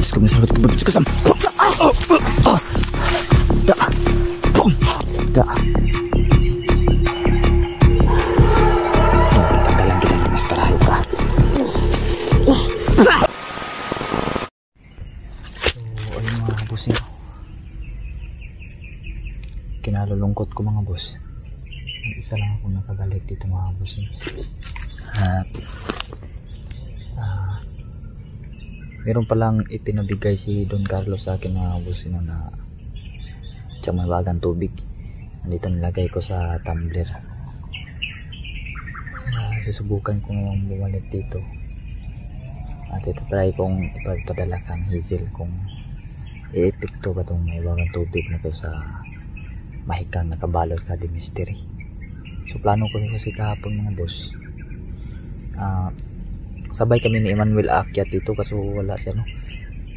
Diyos ko, masarap ko. Diyos ko, sam. Da. Boom. Da. Tatanggalan kita ng maskarayo ka. So, ayun mga boss yun. Kinalulungkot ko mga boss. Isa lang ako nakagalit dito mga boss yun. At meron palang ipinabigay si Don Carlos sa akin mga boss yun na tsaka mabagang tubig. Nandito nilagay ko sa tumbler. Susubukan kong bumalik dito at itatry kong ipagpadala kang Hazel kung i-epekto ba itong mabagang tubig na to sa mahikang nakabalot ka di mystery. So plano ko kasi kahapon mga boss, sabay kami ni Emmanuel aakyat dito kasi wala siya no.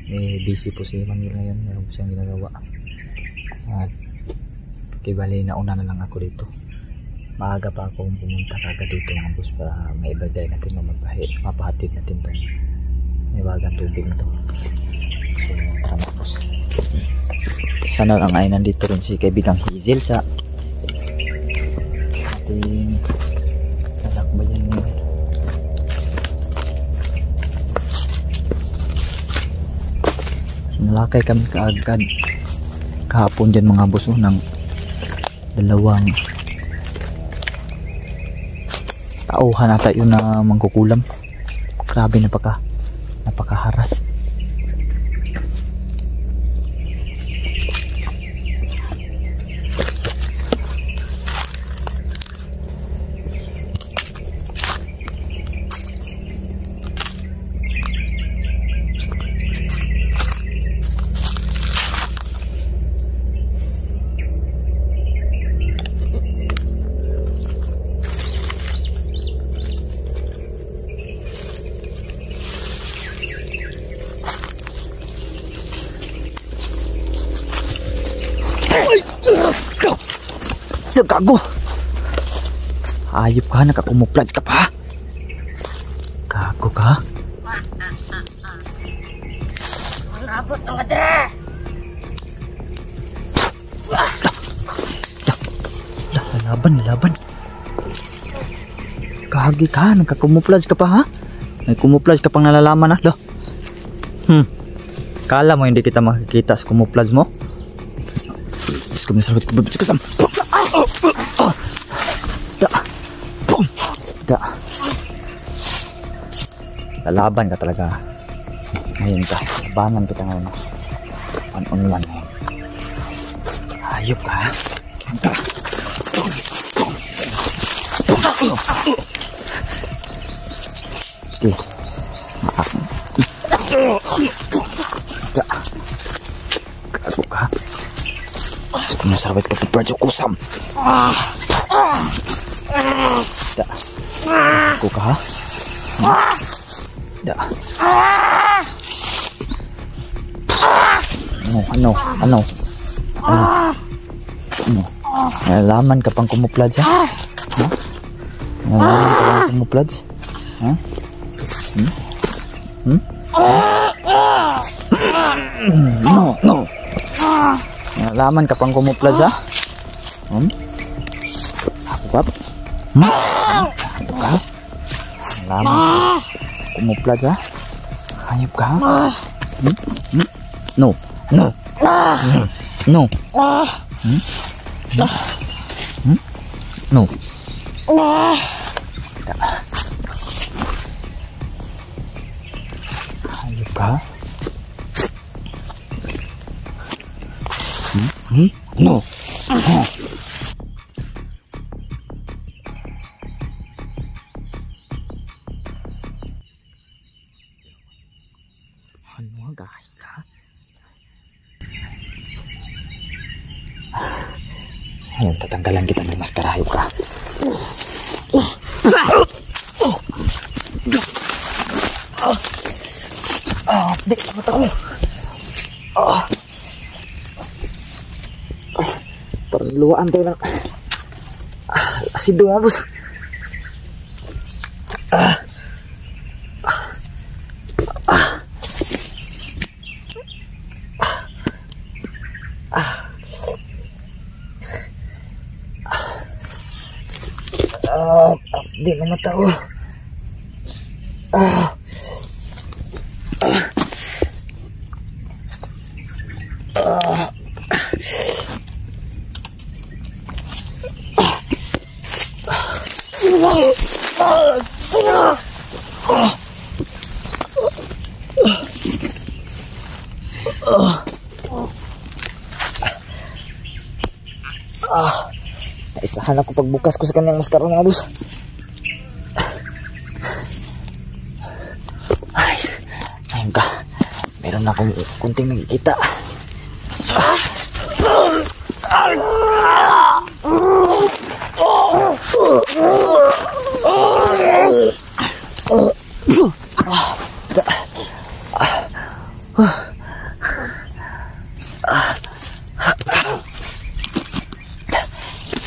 May busy po si Emmanuel ngayon, meron po siyang ginagawa. At kibali na una na lang ako dito. Maaga pa akong pumunta kagad dito mga boss para maibagay natin o mapahatid natin itong may bagang tubig na to. So tara mga boss. Sana lang ay nandito rin si kaibigang Hazel sa ating nasakbayan ngayon. Sinalakay kami kaagad kahapon dyan mga boss ng dalawang tauhan na tayo na mangkukulam. Grabe napakaharas. Gago, ayop ka, nakakumuplods ka pa. Gago ka. Malabot ng kadre. Laban. Kagi ka, nakakumuplods ka pa ha. May kumuplods ka pang nalalaman ha. Kala mo hindi kita makikita sa kumuplods mo? Diyos ko, masarap ko. Diyos ko, sam. Da. Lalaban ka talaga. Ngayon ka. Labanan kita ngayon. One on one ngayon. Ayop ka. Da. Okay. Da. Gago ka. Kung nasarabay ka pipradyo kusam. Da. Gago ka ha. Da. Ano? Nalaman ka pang kumuplods ha? Nalaman ka pang kumuplods? Ha? No. Nalaman ka pang kumuplods ha? Ako ka? Ito ka? Nalaman ka kumuplods ha? Hayop ka ha? No. No. Hayop ka? No. Ano guys ka? Ayun, tatanggalan kita ng maskarayo ka. Di, mata ko. Parang luwaan tayo ng asido nga boss. Di na matao. Ah. Ah. Naisahan ako pagbukas ko sa kanyang maskara mga boss. Ay, ayun ka. Meron akong kunting nakikita.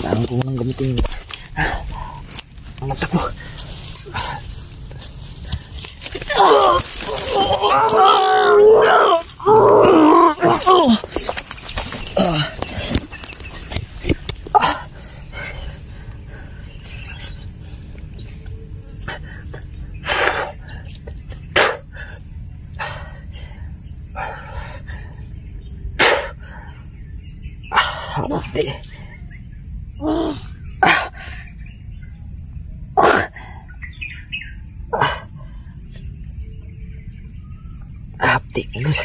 Kailangan ko munang gamitin ang mata ko. Hapdi. Hapdi, lulus.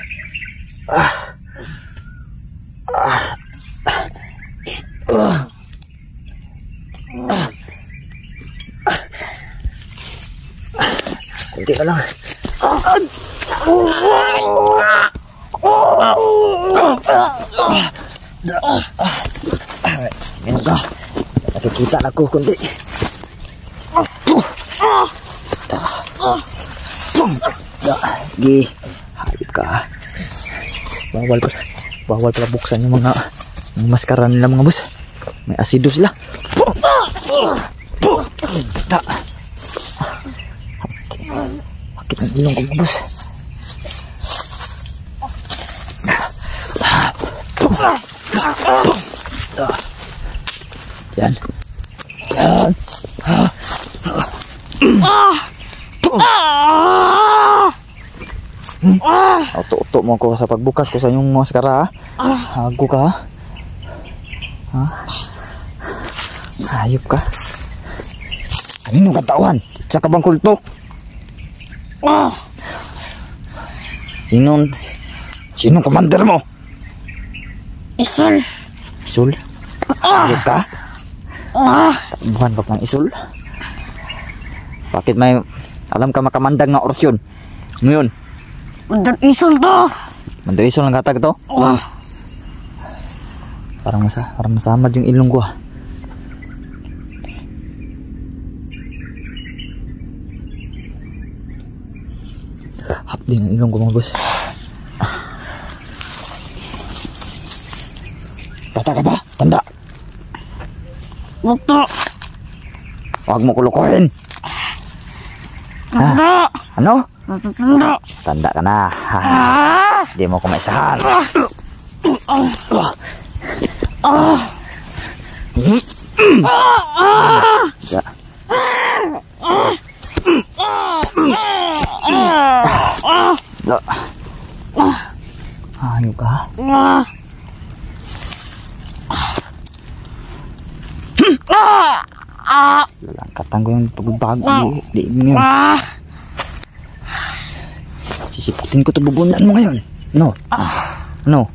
Kunti na lang. Ganun ka. Nakikita na ko kundi. Gi. Hayop ka. Bawal pala buksan yung mga maskara nila mga boss. May asido sila. Bakit ang ilong ko mga boss? Yan. Yan. Auto-auto mo ko sa pagbukas ko sa yung maskara. Hago ka. Ha? Hayop ka. Kanino katawan? Sa kabang kulto? Sinong commander mo? Isul. Isul? Hayop ka? Bukan pa pang Isul? Bakit may alam ka makamandag na orasyon? Ngayon? Mandar Isul to. Mandar Isul ang katag to? Parang masamad yung ilong ko. Hapdi ng ilong ko mga boss. Tata ka ba? Tanda. Muto. Huwag mo kulukuhin. Tanda. Ano? Tanda. Tanda ka na. Hindi mo kumaisahan. Ya. Ayo ka. Langkatan ko yung pagbabago di ngayon. Sisiputin ko to bubunan mo ngayon. No. No.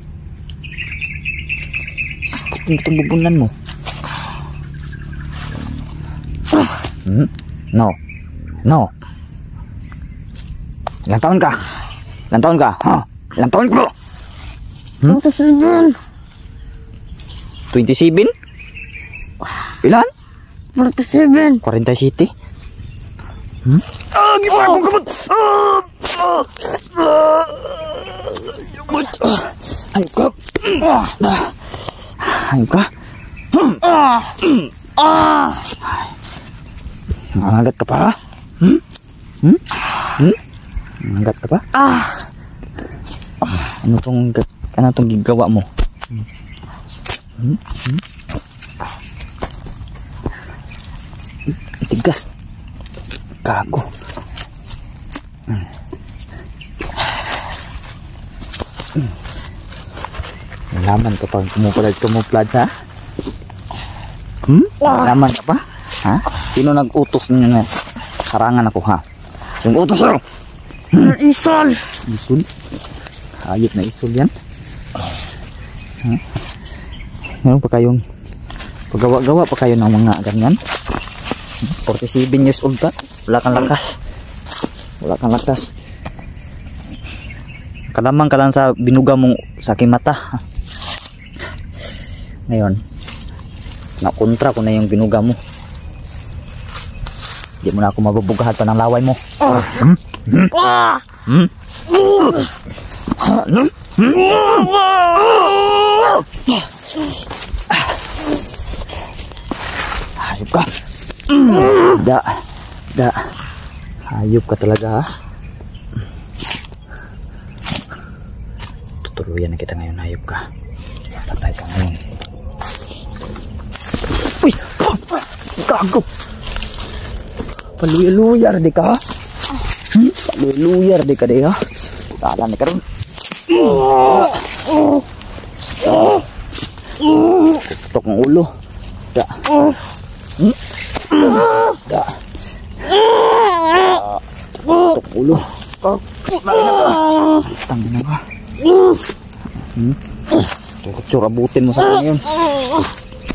Sisiputin ko to bubunan mo. No. No. Ilang taon ka? Ilang taon ka? Ha? Ilang taon ka? 27. 27? Ilan? 47. 47? Gimana kong gamot? Ayun ka. Ayun ka. Nangagat ka pa ha? Nangagat ka pa? Ano tong gigawa mo? Tigas. Gago. Laman ka pag kumuplad sa? Laman ka pa? Ha? Sino nag-utos ninyo na harangan ako, ha? Yung utos nyo? Isol. Isol? Hayop na isol yan? Ha? Meron pa kayong paggawa-gawa pa kayo ng mga ganyan? 47 years old ka? Wala kang lakas. Wala kang lakas. Kalamang ka lang sa binuga mong sa aking mata. Ngayon, nakontra ko na yung binuga mo. Hindi mo na ako mabubugahan pa ng laway mo. Hayop ka. Da. Hayop ka talaga, ha? Tutuluyan na kita ngayon, hayop ka. Patay ka ngayon. Uy! Gago! Paluyar di ka, ha? Paluyar di ka, ha? Tala na ka rin. Kutok ng ulo. Da. Da. Kutok ulo. Tangin na ka. Torture abutin mo sa akin ngayon.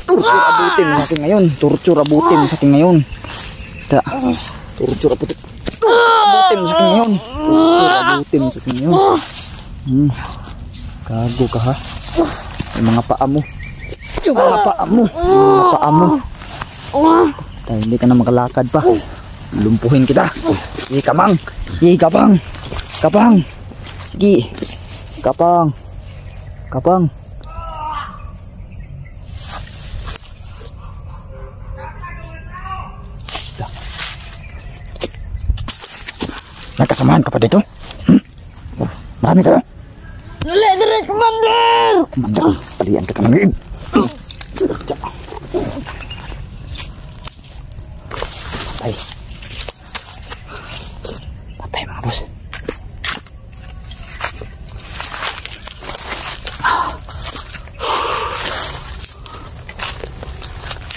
Torture abutin mo sa akin ngayon. Torture abutin mo sa akin ngayon. Da. Torture abutin mo sa akin ngayon. Torture abutin mo sa akin ngayon. Gago ka, ha? Yung mga paa mo. Yung mga paa mo. Yung mga paa mo. Dahil hindi ka na makalakad pa. Lumpuhin kita. Sige, kapang. Sige, kapang. Kapang. Sige. Kapang. Kapang. Nakasamahan ka pa dito? Marami ka? Dali, Commander! Commander, palian ka ng liig. Patay. Patay, mga boss.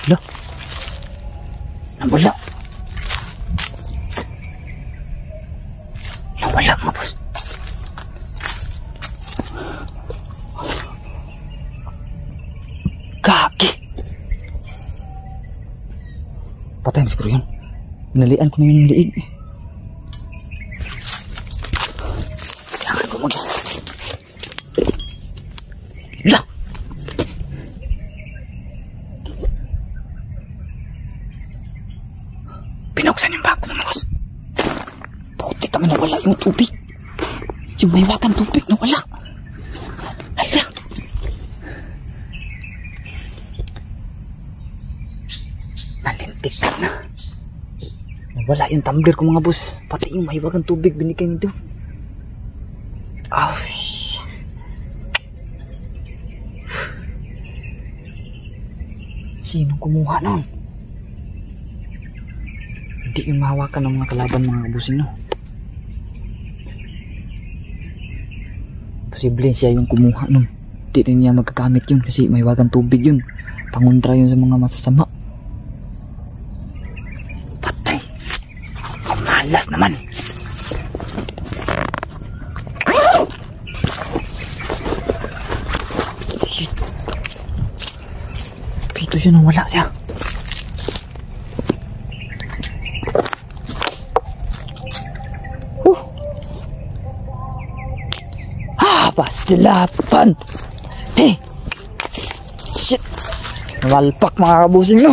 Wala. Nawala. Nawala, mga boss. Kaki. Patay na siguro yun. Nalian ko na yung liig. Kailangan ko muna. La! Pinuksan yung bago, mga boss. Puti kami, nawala yung tubig. Yung may watang tubig, nawala. Hala. Nalintik na. Nawala yung tumbler ko, mga boss. Pati yung mahiwagang tubig binigay nito. Ay. Sinong kumuha nun? Hindi yung mahawakan ng mga kalaban, mga boss, no? Posible siya yung kumuha nun. Hindi rin niya magkagamit yun kasi mahiwagang tubig yun. Pangontra yun sa mga masasama. Malas naman. Shit. Dito siya nang wala siya. Pastilapan. Hey. Shit. Walpak, mga kabusing, no.